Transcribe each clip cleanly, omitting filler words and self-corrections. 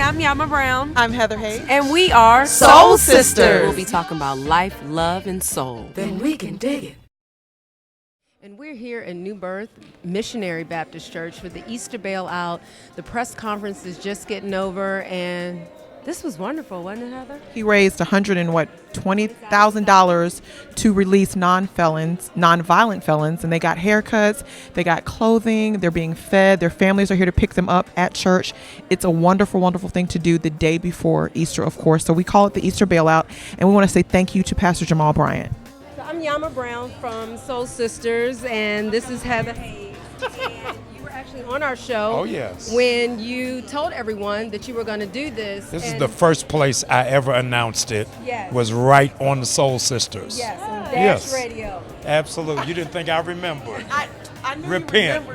I'm Yama Brown. I'm Heather Hayes. And we are Soul Sisters. We'll be talking about life, love, and soul. Then we can dig it. And we're here in New Birth Missionary Baptist Church for the Easter Bailout. The press conference is just getting over, and this was wonderful, wasn't it, Heather? He raised $120,000 to release nonviolent felons, and they got haircuts, they got clothing, they're being fed, their families are here to pick them up at church. It's a wonderful, wonderful thing to do the day before Easter, of course. So we call it the Easter Bailout, and we want to say thank you to Pastor Jamal Bryant. I'm Yama Brown from Soul Sisters, and this is Heather Hayes. And you were actually on our show. Oh, yes. When you told everyone that you were going to do this. This is the first place I ever announced it. Yes. Was right on the Soul Sisters. Yes, on Dash Yes. Radio. Absolutely. You didn't think I remembered. I knew Repent.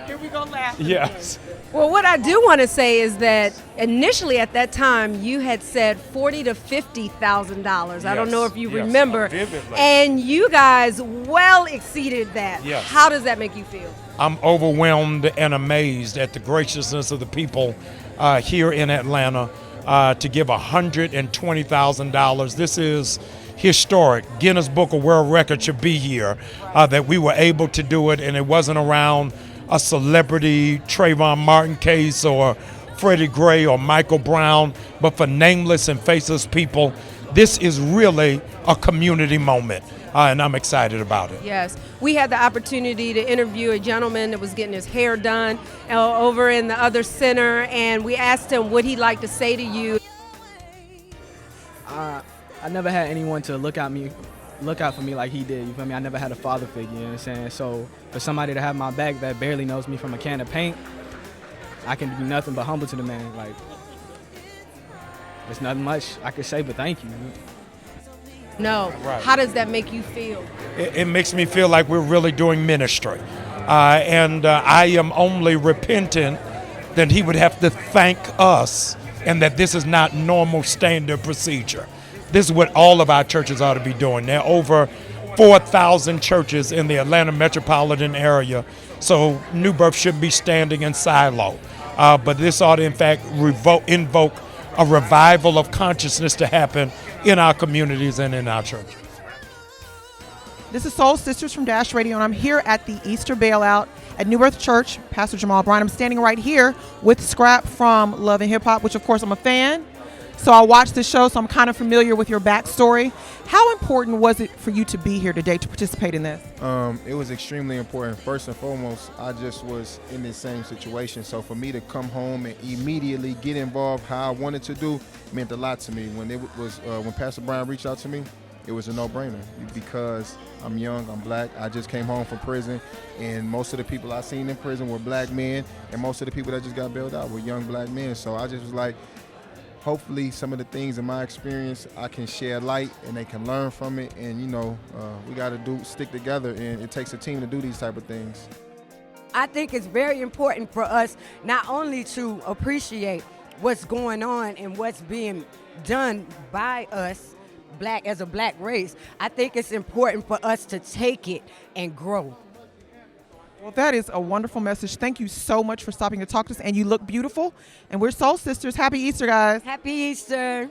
Here we go laughing. Yes. Well, what I do want to say is that initially at that time you had said $40,000 to $50,000. I don't know if you remember. Vividly. And you guys well exceeded that. Yes. How does that make you feel? I'm overwhelmed and amazed at the graciousness of the people here in Atlanta to give $120,000. This is historic. Guinness Book of World Records should be here that we were able to do it, and it wasn't around a celebrity Trayvon Martin case or Freddie Gray or Michael Brown, but for nameless and faceless people. This is really a community moment, and I'm excited about it. Yes. We had the opportunity to interview a gentleman that was getting his hair done over in the other center, and we asked him what he'd like to say to you. I never had anyone to look out for me like he did, you feel me? I never had a father figure, you know what I'm saying? So for somebody to have my back that barely knows me from a can of paint, I can do nothing but humble to the man. Like, there's nothing much I could say but thank you. No. Right. How does that make you feel? It makes me feel like we're really doing ministry. And I am only repentant that he would have to thank us and that this is not normal standard procedure. This is what all of our churches ought to be doing. There are over 4,000 churches in the Atlanta metropolitan area, so New Birth shouldn't be standing in silo. But this ought to, in fact, invoke a revival of consciousness to happen in our communities and in our church. This is Soul Sisters from Dash Radio, and I'm here at the Easter Bailout at New Birth Church, Pastor Jamal Bryant. I'm standing right here with Scrapp from Love and Hip Hop, which, of course, I'm a fan. So I watched the show, so I'm kind of familiar with your backstory. How important was it for you to be here today to participate in this? It was extremely important. First and foremost, I just was in the same situation. So for me to come home and immediately get involved how I wanted to do meant a lot to me. When Pastor Brian reached out to me, it was a no-brainer because I'm young, I'm black. I just came home from prison, and most of the people I seen in prison were black men, and most of the people that just got bailed out were young black men. So I just was like, hopefully some of the things in my experience I can share light and they can learn from it. And we got to stick together, and it takes a team to do these type of things. I think it's very important for us not only to appreciate what's going on and what's being done by us black as a black race. I think it's important for us to take it and grow. Well, that is a wonderful message. Thank you so much for stopping to talk to us, and you look beautiful. And we're Soul Sisters. Happy Easter, guys. Happy Easter.